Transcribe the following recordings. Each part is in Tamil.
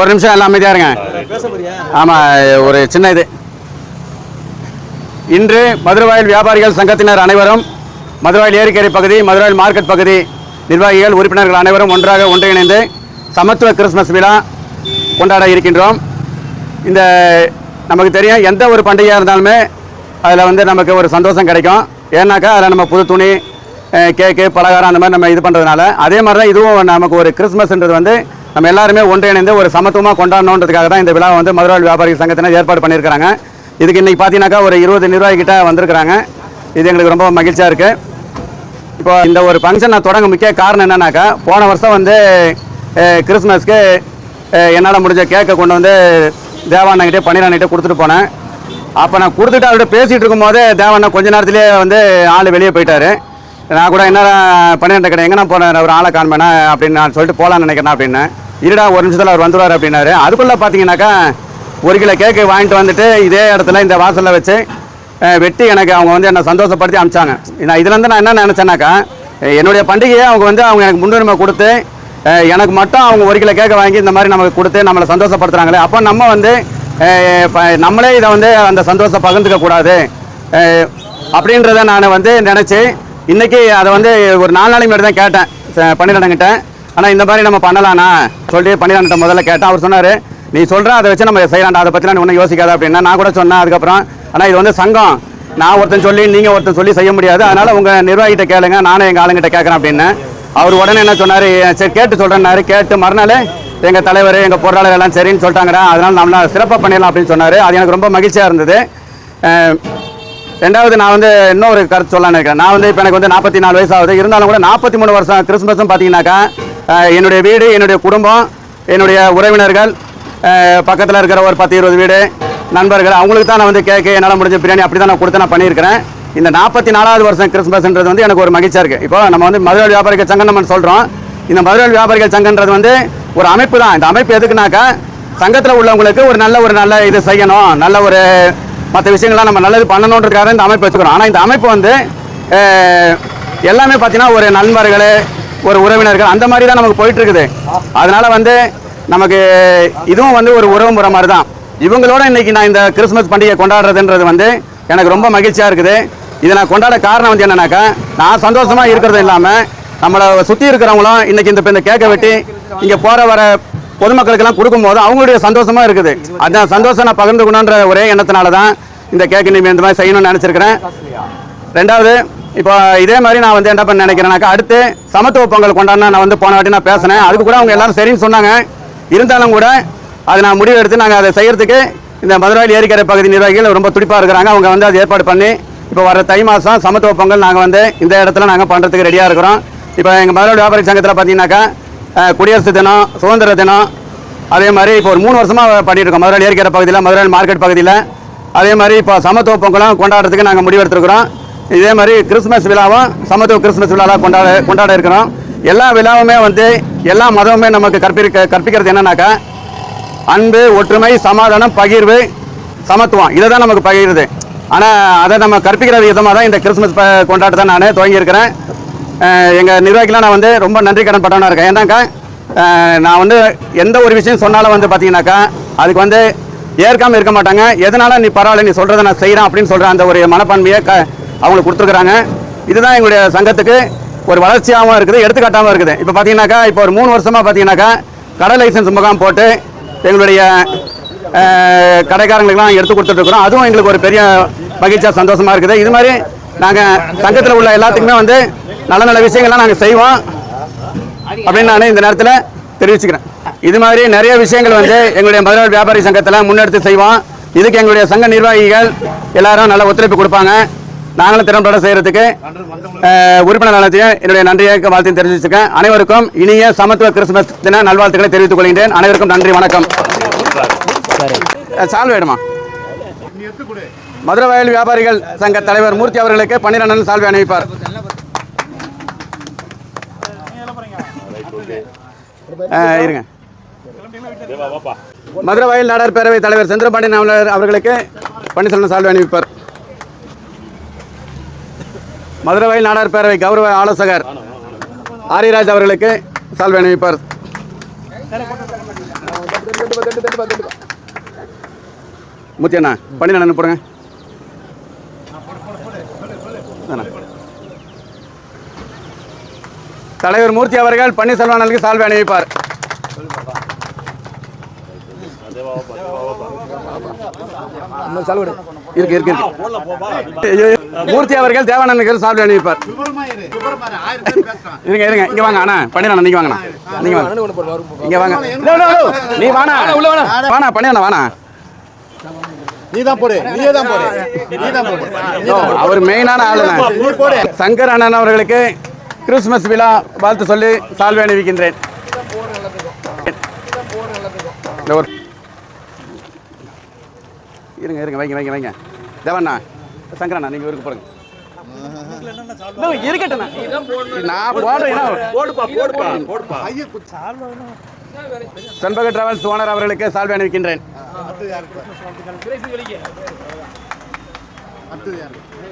ஒரு நிமிஷம் எல்லாம் அமைதியாக இருங்க. ஆமாம், ஒரு சின்ன இது. இன்று மதுரவாயல் வியாபாரிகள் சங்கத்தினர் அனைவரும் மதுரவாயல் ஏரிக்கரை பகுதி, மதுரவாயல் மார்க்கெட் பகுதி நிர்வாகிகள், உறுப்பினர்கள் அனைவரும் ஒன்றிணைந்து சமத்துவ கிறிஸ்மஸ் விழா கொண்டாட இருக்கின்றோம். இந்த நமக்கு தெரியும், எந்த ஒரு பண்டிகையாக இருந்தாலுமே அதில் நமக்கு ஒரு சந்தோஷம் கிடைக்கும். ஏன்னாக்கா அதில் நம்ம புது துணி, கேக்கு, பலகாரம் அந்த மாதிரி நம்ம இது பண்ணுறதுனால, அதே மாதிரி தான் இதுவும் நமக்கு ஒரு கிறிஸ்மஸ்ன்றது நம்ம எல்லாருமே ஒன்றிணைந்து ஒரு சமத்துவமாக கொண்டாடணுன்றதுக்காக தான் இந்த விழாவை மதுரவாயல் வியாபாரிகள் சங்கத்தினர் ஏற்பாடு பண்ணியிருக்கிறாங்க. இதுக்கு இன்றைக்கி பார்த்தீங்கன்னாக்கா ஒரு 20 நிர்வாகிகிட்ட வந்திருக்கிறாங்க. இது எங்களுக்கு ரொம்ப மகிழ்ச்சியாக இருக்குது. இப்போ இந்த ஒரு ஃபங்க்ஷன் நான் தொடங்க முக்கிய காரணம் என்னன்னாக்கா, போன வருஷம் கிறிஸ்மஸ்க்கு என்னால் முடிஞ்ச கேக்கை கொண்டு தேவாண்ணகிட்டே பன்னீராண்கிட்டே கொடுத்துட்டு போனேன். அப்போ நான் கொடுத்துட்டு அவர்கிட்ட பேசிகிட்டு இருக்கும்போது தேவாண்ணா கொஞ்ச நேரத்துலேயே ஆள் வெளியே போயிட்டார். நான் கூட என்ன பன்னிரெண்டு கடை எங்கே நான் போனேன், ஒரு ஆளை காண்பேனா அப்படின்னு நான் சொல்லிட்டு போகலான்னு நினைக்கிறேன் அப்படின்னு. இருடா ஒரு நிமிஷத்தில் அவர் வந்துடுவார் அப்படின்னாரு. அதுக்குள்ளே பார்த்தீங்கன்னாக்கா 1 கிலோ கேக்கு வாங்கிட்டு வந்துட்டு இதே இடத்துல இந்த வாசலில் வச்சு வெட்டி எனக்கு அவங்க என்னை சந்தோஷப்படுத்தி அனுப்பிச்சாங்க. நான் இதுலேருந்து நான் என்ன நினச்சேன்னாக்கா, என்னுடைய பண்டிகையை அவங்க எனக்கு முன்னுரிமை கொடுத்து எனக்கு மட்டும் அவங்க 1 கிலோ கேக்கை வாங்கி இந்த மாதிரி நமக்கு கொடுத்து நம்மளை சந்தோஷப்படுத்துகிறாங்களே, அப்போ நம்ம நம்மளே இதை அந்த சந்தோஷம் பகிர்ந்துக்க கூடாது அப்படின்றத நான் நினச்சி இன்றைக்கி அதை ஒரு 4 நாளைக்கு முன்னாடி தான் கேட்டேன் பன்னிரெண்டுங்கிட்ட. ஆனால் இந்த மாதிரி நம்ம பண்ணலாண்ணா சொல்லி பன்னிரெண்டுகிட்ட முதல்ல கேட்டேன். அவர் சொன்னார், நீ சொல்கிற அதை வச்சு நம்ம செய்யலாண்டா, அதை பற்றிலாம் ஒன்றும் யோசிக்காத அப்படின்னா. நான் கூட சொன்னேன் அதுக்கப்புறம், ஆனால் இது சங்கம், நான் ஒருத்தன் சொல்லி நீங்கள் ஒருத்தன் சொல்லி செய்ய முடியாது, அதனால் உங்கள் நிர்வாகிகிட்ட கேளுங்க, நானே எங்கள் ஆளுங்கிட்ட கேட்குறேன் அப்படின்னு. அவர் உடனே என்ன சொன்னார், சரி கேட்டு சொல்கிறேன்னாரு. கேட்டு மறுநாள் எங்கள் தலைவர், எங்கள் பொருளாளர் எல்லாம் சரின்னு சொல்லிட்டாங்கடா, அதனால் நம்மள சிறப்பாக பண்ணிடலாம் அப்படின்னு சொன்னார். அது எனக்கு ரொம்ப மகிழ்ச்சியாக இருந்தது. ரெண்டாவது நான் இன்னொரு கருத்து சொல்லலான்னு இருக்கேன். நான் இப்போ எனக்கு 44 வயசு ஆகுது. இருந்தாலும் கூட 43 வருஷம் கிறிஸ்மஸும் பார்த்தீங்கன்னாக்கா என்னுடைய வீடு, என்னுடைய குடும்பம், என்னுடைய உறவினர்கள், பக்கத்தில் இருக்கிற ஒரு 10-20 வீடு நண்பர்கள், அவங்களுக்கு தான் நான் கேக்கு என்னால் முடிஞ்ச பிரியாணி அப்படி தான் நான் கொடுத்து நான் பண்ணியிருக்கிறேன். இந்த 44வது வருஷம் கிறிஸ்மஸ்ன்றது எனக்கு ஒரு மகிழ்ச்சியாக இருக்குது. இப்போ நம்ம மதுரவாயல் வியாபாரிகள் சங்கம் நம்ம சொல்கிறோம். இந்த மதுரவாயல் வியாபாரிகள் சங்கன்றது ஒரு அமைப்பு தான். இந்த அமைப்பு எதுக்குனாக்கா, சங்கத்தில் உள்ளவங்களுக்கு ஒரு நல்ல இது செய்யணும், நல்ல ஒரு மற்ற விஷயங்கள்லாம் நம்ம நல்லது பண்ணணுன்றதுக்காக இந்த அமைப்பு வச்சுக்கிறோம். ஆனால் இந்த அமைப்பு எல்லாமே பார்த்தீங்கன்னா ஒரு நண்பர்கள், ஒரு உறவினர்கள் அந்த மாதிரி தான் நமக்கு போயிட்டுருக்குது. அதனால் நமக்கு இதுவும் ஒரு உறவு முறை மாதிரி தான். இவங்களோட இன்றைக்கி நான் இந்த கிறிஸ்மஸ் பண்டிகை கொண்டாடுறதுன்றது எனக்கு ரொம்ப மகிழ்ச்சியாக இருக்குது. இதை நான் கொண்டாட காரணம் என்னன்னாக்கா, நான் சந்தோஷமாக இருக்கிறது இல்லாமல் நம்மளை சுற்றி இருக்கிறவங்களும் இன்றைக்கி இந்த கேக்கை வெட்டி இங்கே போகிற வர பொதுமக்களுக்கெல்லாம் கொடுக்கும்போது அவங்களுடைய சந்தோஷமாக இருக்குது. அந்த சந்தோஷம் நான் பகிர்ந்துக்கணுன்ற ஒரே எண்ணத்தினால தான் இந்த கேக்கு நீங்கள் இந்த மாதிரி செய்யணும்னு நினச்சிருக்கிறேன். ரெண்டாவது, இப்போ இதே மாதிரி நான் என்ன பண்ண நினைக்கிறேன்னாக்கா, அடுத்து சமத்துவ பொங்கல் கொண்டாடினா நான் போன வாட்டி நான் பேசினேன். அதுக்கு கூட அவங்க எல்லாரும் சரின்னு சொன்னாங்க. இருந்தாலும் கூட அதை நான் முடிவு எடுத்து நாங்கள் அதை செய்கிறதுக்கு இந்த மதுரவாயல் ஏரிக்கரை பகுதி நிர்வாகிகள் ரொம்ப துடிப்பாக இருக்கிறாங்க. அவங்க அதை ஏற்பாடு பண்ணி இப்போ வர தை மாதம் சமத்துவ பொங்கல் நாங்கள் இந்த இடத்துல நாங்கள் பண்ணுறதுக்கு ரெடியாக இருக்கிறோம். இப்போ எங்கள் மதுரவாயல் வியாபாரி சங்கத்தில் பார்த்தீங்கன்னாக்கா குடியரசு தினம், சுதந்திர தினம், அதே மாதிரி இப்போ ஒரு 3 வருஷமாக பண்ணியிருக்கோம் மதுரவாயல் ஏரிக்கரை பகுதியில், மதுரவாயல் மார்க்கெட் பகுதியில். அதே மாதிரி இப்போ சமத்துவ பொங்கலும் கொண்டாடுறதுக்கு நாங்கள் முடிவெடுத்துருக்கிறோம். இதே மாதிரி கிறிஸ்மஸ் விழாவும் சமத்துவ கிறிஸ்மஸ் விழாவாக கொண்டாட இருக்கிறோம். எல்லா விழாவுமே எல்லா மதமுமே நமக்கு கற்பிக்கிறது என்னன்னாக்கா, அன்பு, ஒற்றுமை, சமாதானம், பகிர்வு, சமத்துவம், இதை தான் நமக்கு பகிர்றது. ஆனால் அதை நம்ம கற்பிக்கிற விதமாக தான் இந்த கிறிஸ்மஸ் கொண்டாட்டத்தை நான் துவங்கியிருக்கிறேன். எங்கள் நிர்வாகிகளாம் நான் ரொம்ப நன்றி கடன் பட்டவனாக இருக்கேன். ஏன்னாக்கா நான் எந்த ஒரு விஷயம் சொன்னாலும் பார்த்தீங்கன்னாக்கா அதுக்கு ஏற்காமல் இருக்க மாட்டாங்க. எதனால நீ பரவாயில்ல, நீ சொல்கிறத நான் செய்கிறேன் அப்படின்னு சொல்கிற அந்த ஒரு மனப்பான்மையை அவங்களுக்கு கொடுத்துருக்குறாங்க. இதுதான் எங்களுடைய சங்கத்துக்கு ஒரு வளர்ச்சியாகவும் இருக்குது, எடுத்துக்காட்டாகவும் இருக்குது. இப்போ பார்த்தீங்கன்னாக்கா இப்போ ஒரு 3 வருஷமாக பார்த்தீங்கன்னாக்கா கடை லைசன்ஸ் முகாம் போட்டு எங்களுடைய கடைக்காரங்களுக்கெல்லாம் எடுத்து கொடுத்துட்ருக்குறோம். அதுவும் எங்களுக்கு ஒரு பெரிய மகிழ்ச்சியாக சந்தோஷமாக இருக்குது. இது மாதிரி நாங்கள் சங்கத்தில் உள்ள எல்லாத்துக்குமே நல்ல விஷயங்கள்லாம் நாங்கள் செய்வோம் அப்படின்னு நான் இந்த நேரத்தில் தெரிவிச்சுக்கிறேன். இது மாதிரி நிறைய விஷயங்கள் எங்களுடைய மதுரவாயல் வியாபாரி சங்கத்தில் முன்னெடுத்து செய்வோம். இதுக்கு எங்களுடைய சங்க நிர்வாகிகள் எல்லாரும் நல்ல ஒத்துழைப்பு கொடுப்பாங்க. நாங்களும் திறம்பட செய்கிறதுக்கு உறுப்பினர் நலத்தையும் என்னுடைய நன்றியை வாழ்த்தையும் தெரிவிச்சிருக்கேன். அனைவருக்கும் இனிய சமத்துவ கிறிஸ்துமஸ் தின நல்வாழ்த்துக்களை தெரிவித்துக் கொள்கின்றேன். அனைவருக்கும் நன்றி, வணக்கம். சால்வை வேணுமா? மதுரவாயல் வியாபாரிகள் சங்க தலைவர் மூர்த்தி அவர்களுக்கு 12 சால்வை அணிவிப்பார். இருங்க. மதுரவாயல் நாடார் பேரவை தலைவர் செந்திரபாண்டியன் அவர்களுக்கு பன்னீர்செல்வம் சால்வை அணிவிப்பார். மதுரவாயல் நாடார் பேரவை கௌரவ ஆலோசகர் ஆரிராஜ் அவர்களுக்கு சால்வை அணிவிப்பார். மூர்த்தி அண்ணா பண்ணி நான் போடுங்க. தலைவர் மூர்த்தி அவர்கள் பன்னீர்செல்வம் அண்ணனுக்கு சால்வை அணிவிப்பார். இருக்கு இருக்கு மூர்த்தி அவர்கள் தேவானந்தர்கள் சால்வை அணிவிப்பார். இருங்க இருங்க இங்க வாங்க அண்ணா பண்ணிடலாம். நீங்க வாங்கண்ணா நீங்க வாங்க இங்க வாங்க. நீ வாண்ணா வாண்ணா பண்ணிடலாம் வாண்ணா. அவர் மெயினான ஆளுநர் சங்கர் அண்ணன் அவர்களுக்கு கிறிஸ்துமஸ் விழா வாழ்த்து சொல்லி சால்வை அணிவிக்கின்றேன். இருங்க இருங்க வைங்க வைங்க வைங்க. தேவண்ணா சங்கரண்ணா நீங்க ஊருக்கு போடுங்க. இருக்கட்டும் நான் செண்பக டிராவல்ஸ் ஓனர் அவர்களுக்கு சால்வை அணிவிக்கின்றேன்.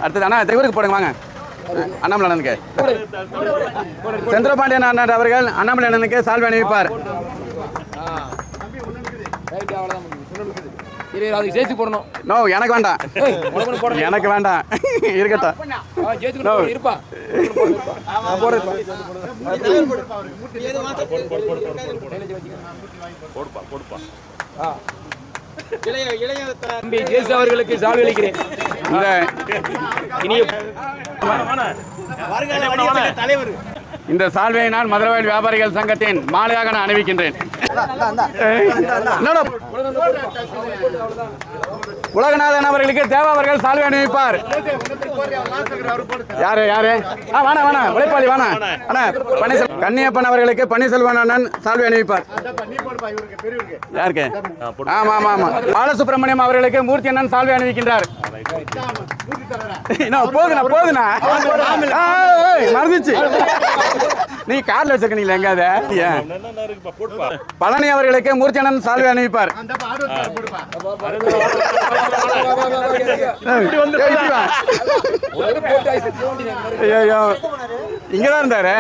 அடுத்தது அண்ணா ஊருக்கு போடுங்க வாங்க. அண்ணாமலை அண்ணனுக்கு சந்திரபாண்டியன் அண்ணன் அவர்கள் அண்ணாமலை அண்ணனுக்கு சால்வை அணிவிப்பார். நோ எனக்கு வேண்டாம் எனக்கு வேண்டாம் இருக்கட்டும். அவர்களுக்கு சால்வை அளிக்கிறேன். இந்த சால்வையை நான் மதுரவாயல் வியாபாரிகள் சங்கத்தின் மாலையாக நான் அணிவிக்கின்றேன். உலகநாதன் அவர்களுக்கு தேவா அவர்கள் சால்வை அணிவிப்பார். யாரு யாரு வாணா வாணா உழைப்பாளி வாணா அண்ணா பன்னீர்செல்வம் கன்னியப்பன் அவர்களுக்கு பன்னீர்செல்வன் அண்ணன் சால்வை அணிவிப்பார். யாருக்கு? ஆமா ஆமா ஆமா பாலசுப்ரமணியம் அவர்களுக்கு மூர்த்தி அண்ணன் சால்வை அணிவிக்கின்றார். போதுண்ணா போதுண்ணா மறந்துச்சு. நீ கார்ல வச்சிருக்கீங்களா எங்காவது? பழனி அவர்களுக்கு மூர்த்தி அண்ணன் சால்வை அணிவிப்பார். இங்கதான் இருந்தாரு.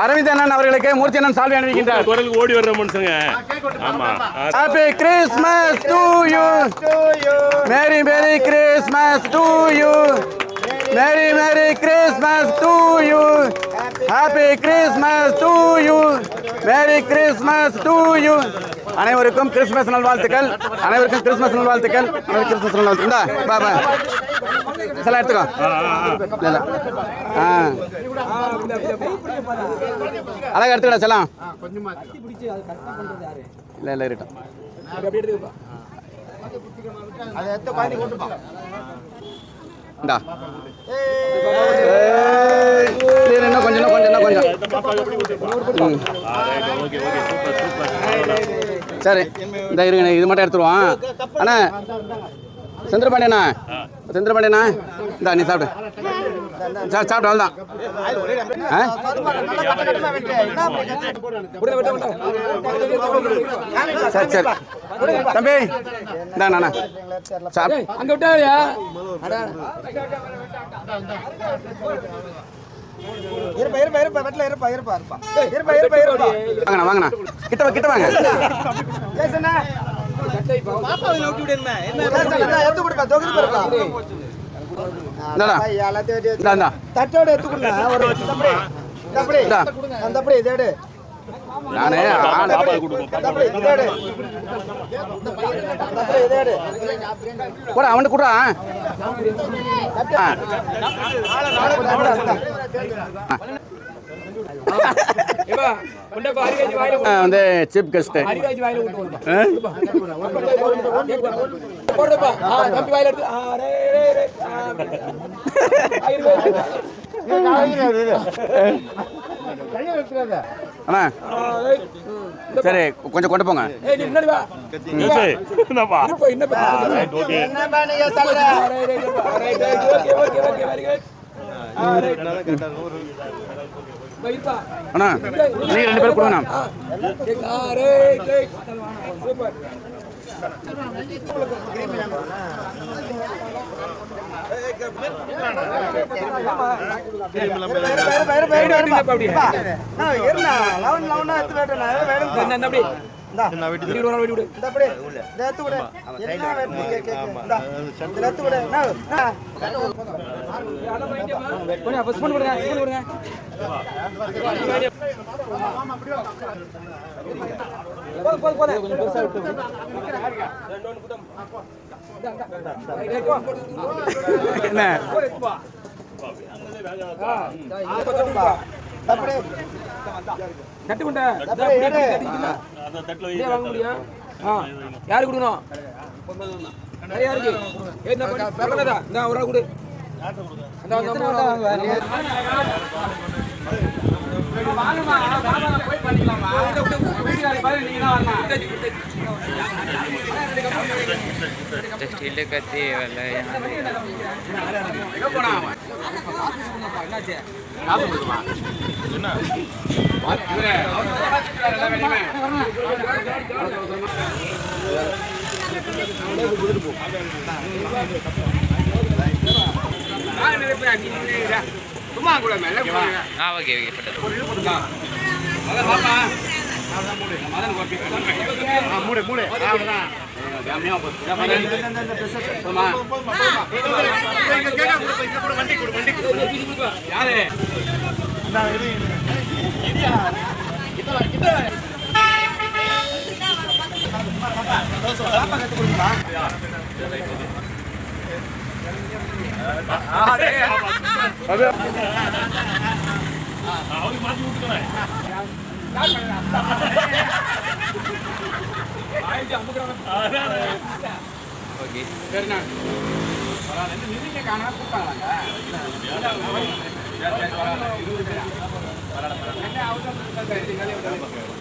அரவிந்த் அண்ணன் அவர்களுக்கு மூர்த்தி அண்ணன் சால்வை அணிவிக்கின்றார். ஓடி வர்ற மனுஷங்க. Happy Christmas to you. Merry merry Christmas to you. Merry merry Christmas to you. Happy Christmas to you. Merry Christmas to you. அனைவருக்கும் கிறிஸ்மஸ் நல்வாழ்த்துக்கள். அனைவருக்கும் கிறிஸ்மஸ் நல்வாழ்த்துக்கள். கிறிஸ்மஸ் நல்வாழ்த்துக்கள். பாபா சில எடுத்துக்கோ. அழகா எடுத்துக்கடா செல்லாம். இல்லை இல்லை இருக்கட்டும். இந்தா இன்னும் கொஞ்சம் இன்னும் கொஞ்சம் சரி இந்த இருங்க இது மட்டும் எடுத்துருவோம். அண்ணா சந்திரபாண்டியண்ணா சந்திரபாண்டியண்ணா இந்தா நீ சாப்பிடு சாப்பிடு அவ்வளோதான். சரி சரி தம்பி இந்தாண்ணா சாப்பிடு. அங்கே விட்டாயா வாங்கண்ணா வாங்கண்ணா கிட்ட கிட்ட வாங்க. நானே கூட அவனுக்கு கூட வந்து சீப் கெஸ்ட் அண்ணா சரி கொஞ்சம் கொண்டு போங்க. அண்ணா நீங்க ரெண்டு பேரும் கொடுங்கண்ணா. யாரு கொடுக்கணும் நிறைய இருக்கு ஒரு ஆள் கொடு கத்தி சும்மா கூட மேல ஓகே மூடு மூடு யாரு ஓகே சரிண்ணா நிதிக்க காணா கூப்பிட்டாங்க அவசரம்